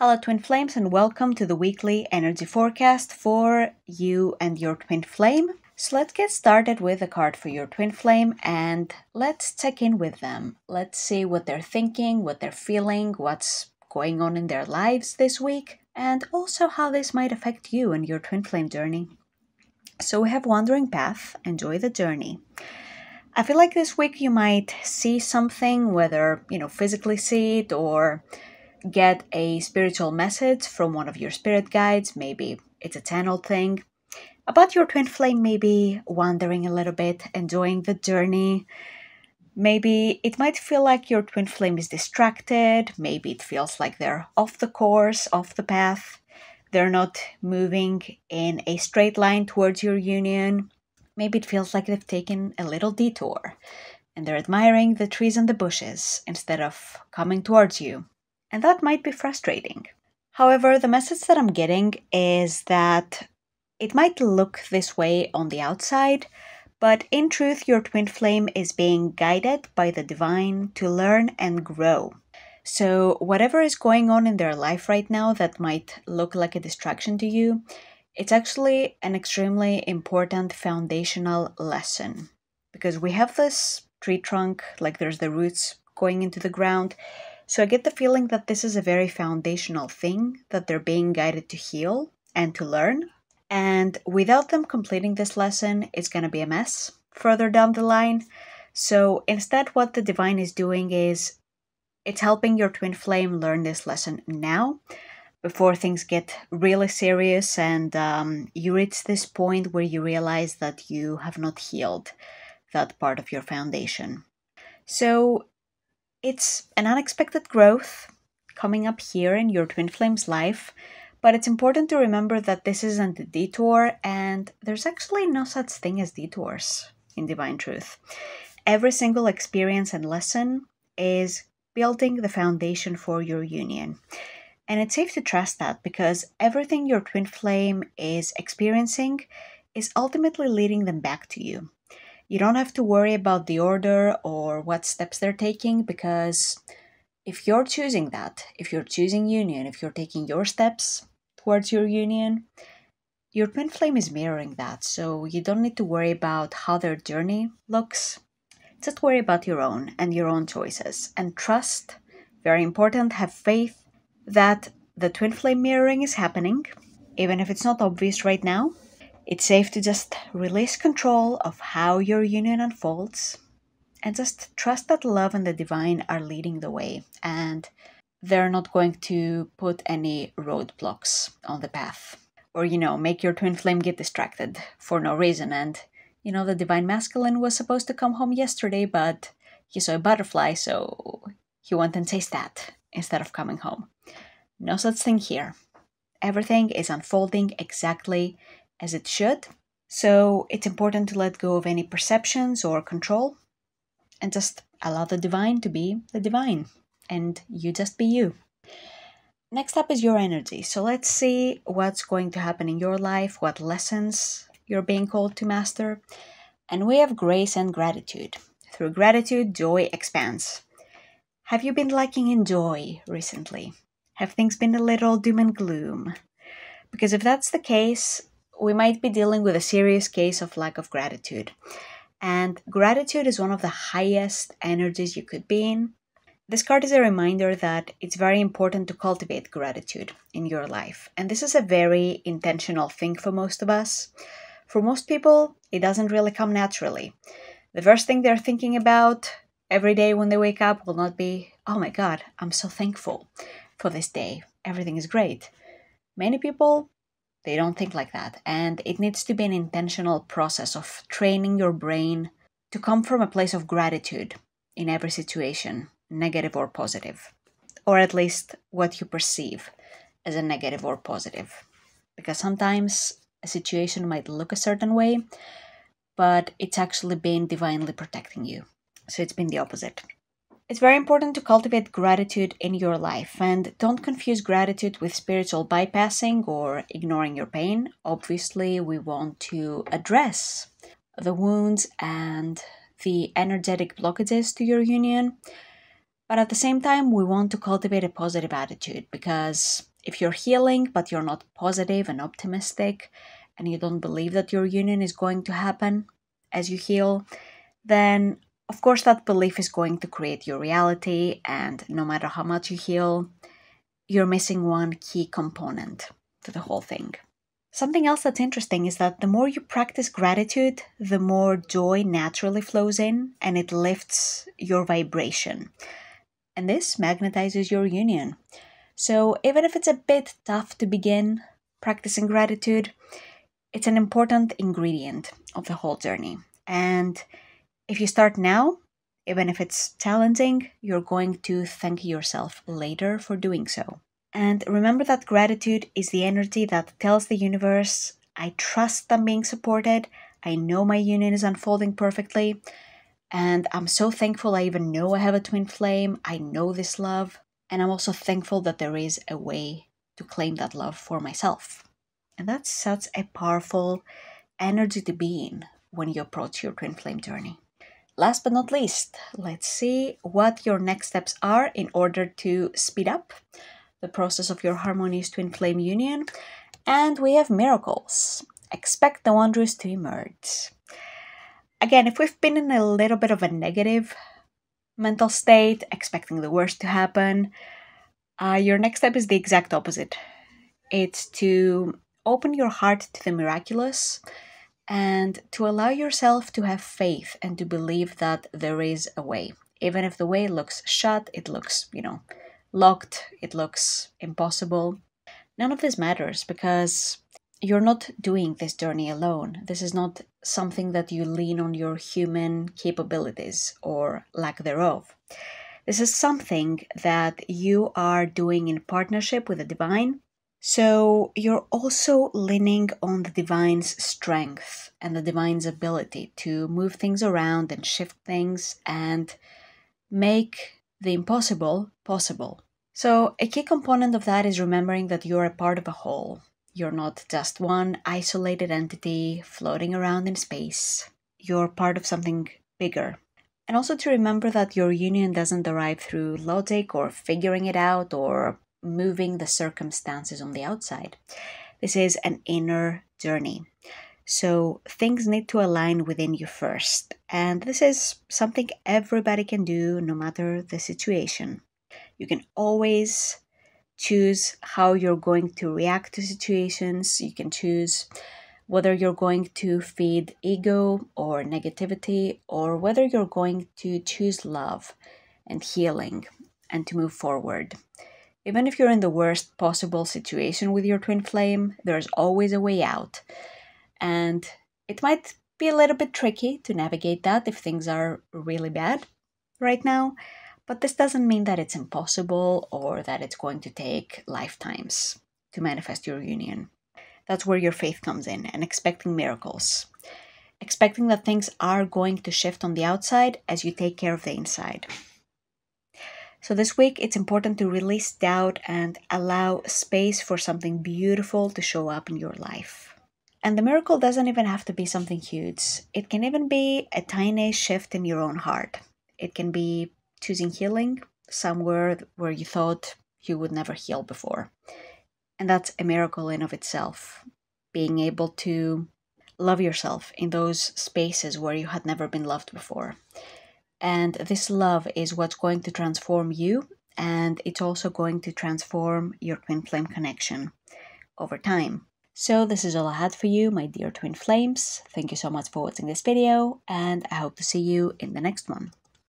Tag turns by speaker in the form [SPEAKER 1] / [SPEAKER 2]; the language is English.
[SPEAKER 1] Hello, Twin Flames, and welcome to the weekly energy forecast for you and your Twin Flame. So let's get started with a card for your Twin Flame and let's check in with them. Let's see what they're thinking, what they're feeling, what's going on in their lives this week, and also how this might affect you and your Twin Flame journey. So we have Wandering Path. Enjoy the journey. I feel like this week you might see something, whether, physically see it or get a spiritual message from one of your spirit guides. Maybe it's a channeled thing about your twin flame, maybe wandering a little bit, enjoying the journey. Maybe it might feel like your twin flame is distracted. Maybe it feels like they're off the course, off the path. They're not moving in a straight line towards your union. Maybe it feels like they've taken a little detour and they're admiring the trees and the bushes instead of coming towards you. And that might be frustrating. However, the message that I'm getting is that it might look this way on the outside, but in truth, your twin flame is being guided by the divine to learn and grow. So whatever is going on in their life right now that might look like a distraction to you, it's actually an extremely important foundational lesson. Because we have this tree trunk, like there's the roots going into the ground. So I get the feeling that this is a very foundational thing that they're being guided to heal and to learn. And without them completing this lesson, it's going to be a mess further down the line. So instead, what the divine is doing is it's helping your twin flame learn this lesson now before things get really serious and you reach this point where you realize that you have not healed that part of your foundation. So it's an unexpected growth coming up here in your twin flame's life, but it's important to remember that this isn't a detour, and there's actually no such thing as detours in divine truth. Every single experience and lesson is building the foundation for your union. And it's safe to trust that because everything your twin flame is experiencing is ultimately leading them back to you. You don't have to worry about the order or what steps they're taking, because if you're choosing that, if you're choosing union, if you're taking your steps towards your union, your twin flame is mirroring that. So you don't need to worry about how their journey looks. Just worry about your own and your own choices. And trust, very important, have faith that the twin flame mirroring is happening, even if it's not obvious right now. It's safe to just release control of how your union unfolds and just trust that love and the divine are leading the way and they're not going to put any roadblocks on the path or, make your twin flame get distracted for no reason. And, the divine masculine was supposed to come home yesterday, but he saw a butterfly, so he went and chased that instead of coming home. No such thing here. Everything is unfolding exactly as it should. So it's important to let go of any perceptions or control and just allow the divine to be the divine and you just be you. Next up is your energy. So let's see what's going to happen in your life, what lessons you're being called to master. And we have grace and gratitude. Through gratitude, joy expands. Have you been lacking in joy recently? Have things been a little doom and gloom? Because if that's the case, we might be dealing with a serious case of lack of gratitude. And gratitude is one of the highest energies you could be in. This card is a reminder that it's very important to cultivate gratitude in your life. And this is a very intentional thing for most of us. For most people, it doesn't really come naturally. The first thing they're thinking about every day when they wake up will not be, oh my God, I'm so thankful for this day. Everything is great. Many people, they don't think like that, and it needs to be an intentional process of training your brain to come from a place of gratitude in every situation, negative or positive, or at least what you perceive as a negative or positive. Because sometimes a situation might look a certain way, but it's actually been divinely protecting you. So it's been the opposite. It's very important to cultivate gratitude in your life, and don't confuse gratitude with spiritual bypassing or ignoring your pain. Obviously, we want to address the wounds and the energetic blockages to your union, but at the same time, we want to cultivate a positive attitude because If you're healing, but you're not positive and optimistic, and you don't believe that your union is going to happen as you heal, then of course that belief is going to create your reality, and no matter how much you heal, you're missing one key component to the whole thing. Something else that's interesting is that the more you practice gratitude, the more joy naturally flows in and it lifts your vibration. And this magnetizes your union. So even if it's a bit tough to begin practicing gratitude, it's an important ingredient of the whole journey. And if you start now, even if it's challenging, you're going to thank yourself later for doing so. And remember that gratitude is the energy that tells the universe, I trust I'm being supported, I know my union is unfolding perfectly, and I'm so thankful I even know I have a twin flame, I know this love, and I'm also thankful that there is a way to claim that love for myself. And that's such a powerful energy to be in when you approach your twin flame journey. Last but not least, let's see what your next steps are in order to speed up the process of your harmonious twin flame union. And we have miracles. Expect the wondrous to emerge. Again, if we've been in a little bit of a negative mental state, expecting the worst to happen, your next step is the exact opposite. It's to open your heart to the miraculous and to allow yourself to have faith and to believe that there is a way. Even if the way looks shut, it looks, locked, it looks impossible. None of this matters because you're not doing this journey alone. This is not something that you lean on your human capabilities or lack thereof. This is something that you are doing in partnership with the divine. So you're also leaning on the divine's strength and the divine's ability to move things around and shift things and make the impossible possible. So a key component of that is remembering that you're a part of a whole. You're not just one isolated entity floating around in space. You're part of something bigger. And also to remember that your union doesn't arrive through logic or figuring it out or moving the circumstances on the outside. This is an inner journey. So things need to align within you first. And this is something everybody can do no matter the situation. You can always choose how you're going to react to situations. You can choose whether you're going to feed ego or negativity, or whether you're going to choose love and healing and to move forward. Even if you're in the worst possible situation with your twin flame, there's always a way out. And it might be a little bit tricky to navigate that if things are really bad right now, but this doesn't mean that it's impossible or that it's going to take lifetimes to manifest your union. That's where your faith comes in, and expecting miracles. Expecting that things are going to shift on the outside as you take care of the inside. So this week, it's important to release doubt and allow space for something beautiful to show up in your life. And the miracle doesn't even have to be something huge. It can even be a tiny shift in your own heart. It can be choosing healing somewhere where you thought you would never heal before. And that's a miracle in of itself. Being able to love yourself in those spaces where you had never been loved before. And this love is what's going to transform you, and it's also going to transform your twin flame connection over time. So this is all I had for you, my dear twin flames. Thank you so much for watching this video, and I hope to see you in the next one.